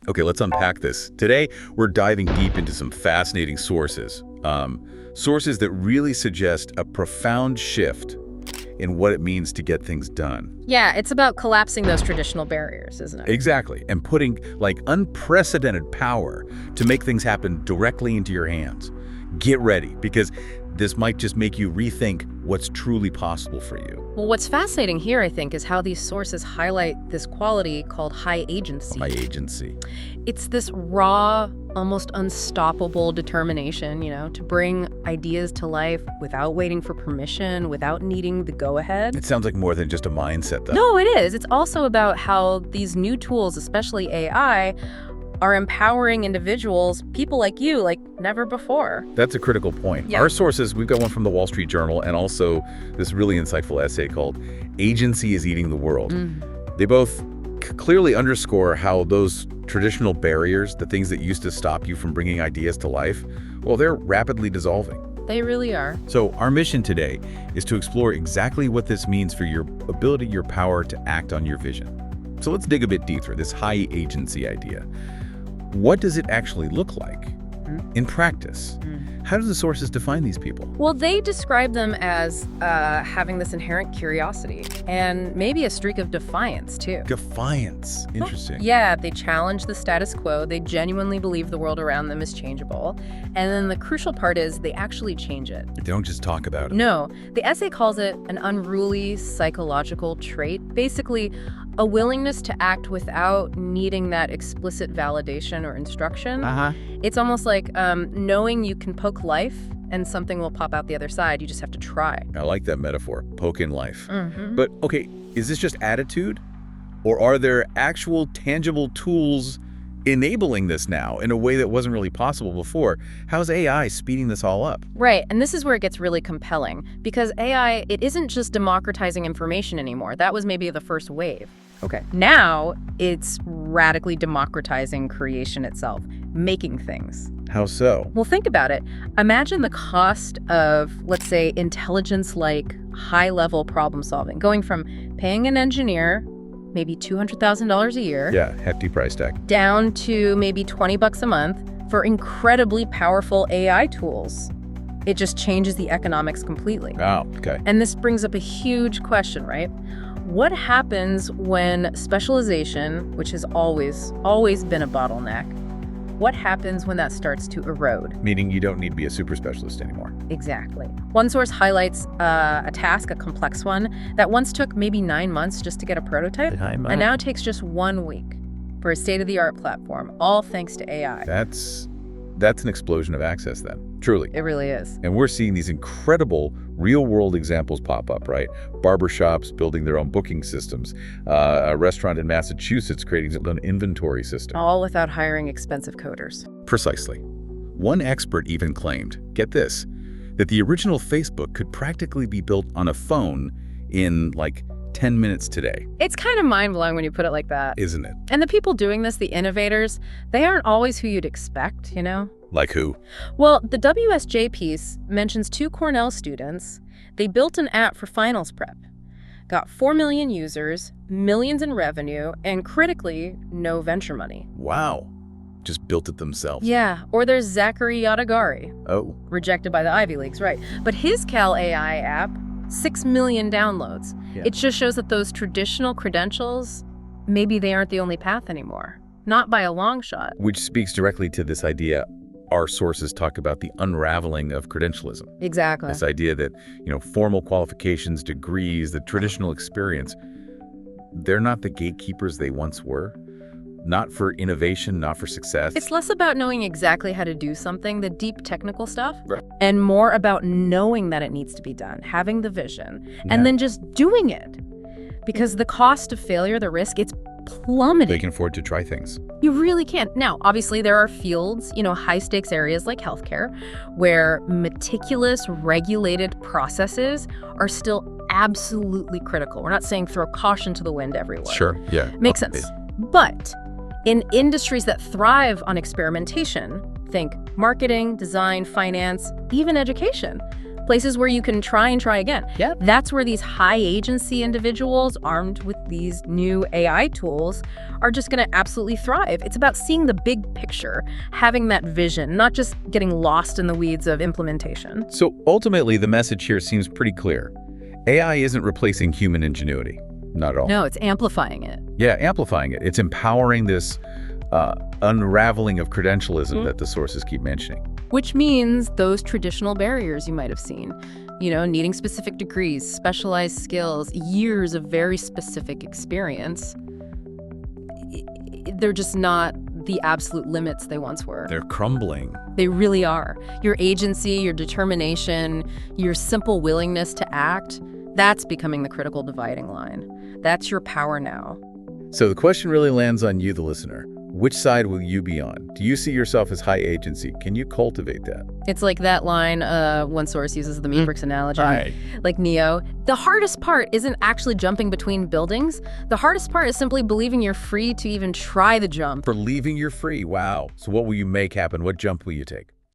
Okay, let's unpack this. Today, we're diving deep into some fascinating sources. Sources that really suggest a profound shift in what it means to get things done. Yeah, it's about collapsing those traditional barriers, isn't it? Exactly, and putting like unprecedented power to make things happen directly into your hands. Get ready, because this might just make you rethink what's truly possible for you. Well, what's fascinating here, I think, is how these sources highlight this quality called high agency. High agency. It's this raw, almost unstoppable determination, to bring ideas to life without waiting for permission, without needing the go-ahead. It sounds like more than just a mindset, though. No, it is. It's also about how these new tools, especially AI, are empowering individuals, people like you, like never before. That's a critical point. Yeah. Our sources, we've got one from the Wall Street Journal and also this really insightful essay called Agency is Eating the World. They both clearly underscore how those traditional barriers, the things that used to stop you from bringing ideas to life, well, they're rapidly dissolving. They really are. So our mission today is to explore exactly what this means for your ability, your power to act on your vision. So let's dig a bit deeper, this high agency idea. What does it actually look like in practice? How do the sources define these people? Well, they describe them as having this inherent curiosity and maybe a streak of defiance, too. Defiance. Interesting. Yeah, they challenge the status quo. They genuinely believe the world around them is changeable. And then the crucial part is they actually change it. They don't just talk about it. No, the essay calls it an unruly psychological trait. Basically, a willingness to act without needing that explicit validation or instruction. It's almost like knowing you can poke life and something will pop out the other side. You just have to try. I like that metaphor, poke in life. But okay, is this just attitude? Or are there actual tangible tools enabling this now in a way that wasn't really possible before? How's AI speeding this all up? Right, and this is where it gets really compelling, because AI, it isn't just democratizing information anymore. That was maybe the first wave. Okay. Now, it's radically democratizing creation itself, making things. How so? Well, think about it. Imagine the cost of, let's say, intelligence-like high-level problem solving, going from paying an engineer maybe $200,000 a year. Yeah, hefty price tag. Down to maybe $20 a month for incredibly powerful AI tools. It just changes the economics completely. Wow, okay. And this brings up a huge question, right? What happens when specialization, which has always been a bottleneck, what happens when that starts to erode? Meaning you don't need to be a super specialist anymore. Exactly. One source highlights a task, a complex one, that once took maybe 9 months just to get a prototype, and now it takes just 1 week for a state-of-the-art platform, all thanks to AI. That's an explosion of access then, truly. It really is. And we're seeing these incredible real-world examples pop up, right? Barbershops building their own booking systems, a restaurant in Massachusetts creating an inventory system. All without hiring expensive coders. Precisely. One expert even claimed, get this, that the original Facebook could practically be built on a phone in like 10 minutes today. It's kind of mind-blowing when you put it like that. Isn't it? And the people doing this, the innovators, they aren't always who you'd expect, Like who? Well, the WSJ piece mentions 2 Cornell students. They built an app for finals prep. Got 4 million users, millions in revenue, and critically, no venture money. Wow. Just built it themselves. Yeah, or there's Zachary Yadagari. Oh. Rejected by the Ivy Leagues, right. But his Cal AI app, 6 million downloads. Yeah. It just shows that those traditional credentials, maybe they aren't the only path anymore. Not by a long shot. Which speaks directly to this idea our sources talk about, the unraveling of credentialism. Exactly. This idea that, formal qualifications, degrees, the traditional experience, they're not the gatekeepers they once were. Not for innovation, not for success. It's less about knowing exactly how to do something, the deep technical stuff, right, and more about knowing that it needs to be done, having the vision, and then just doing it. Because the cost of failure, the risk, it's plummeting. They can afford to try things. You really can. Now, obviously, there are fields, high-stakes areas like healthcare, where meticulous, regulated processes are still absolutely critical. We're not saying throw caution to the wind everywhere. Sure, yeah. Makes sense. But in industries that thrive on experimentation, think marketing, design, finance, even education, places where you can try and try again. Yep. That's where these high agency individuals armed with these new AI tools are just going to absolutely thrive. It's about seeing the big picture, having that vision, not just getting lost in the weeds of implementation. So ultimately, the message here seems pretty clear. AI isn't replacing human ingenuity. Not at all. No, it's amplifying it. Yeah, amplifying it. It's empowering this unraveling of credentialism that the sources keep mentioning. Which means those traditional barriers you might have seen, needing specific degrees, specialized skills, years of very specific experience, they're just not the absolute limits they once were. They're crumbling. They really are. Your agency, your determination, your simple willingness to act, that's becoming the critical dividing line. That's your power now. So the question really lands on you, the listener. Which side will you be on? Do you see yourself as high agency? Can you cultivate that? It's like that line one source uses, the Matrix analogy, Right. like Neo. The hardest part isn't actually jumping between buildings. The hardest part is simply believing you're free to even try the jump. Believing you're free. Wow. So what will you make happen? What jump will you take?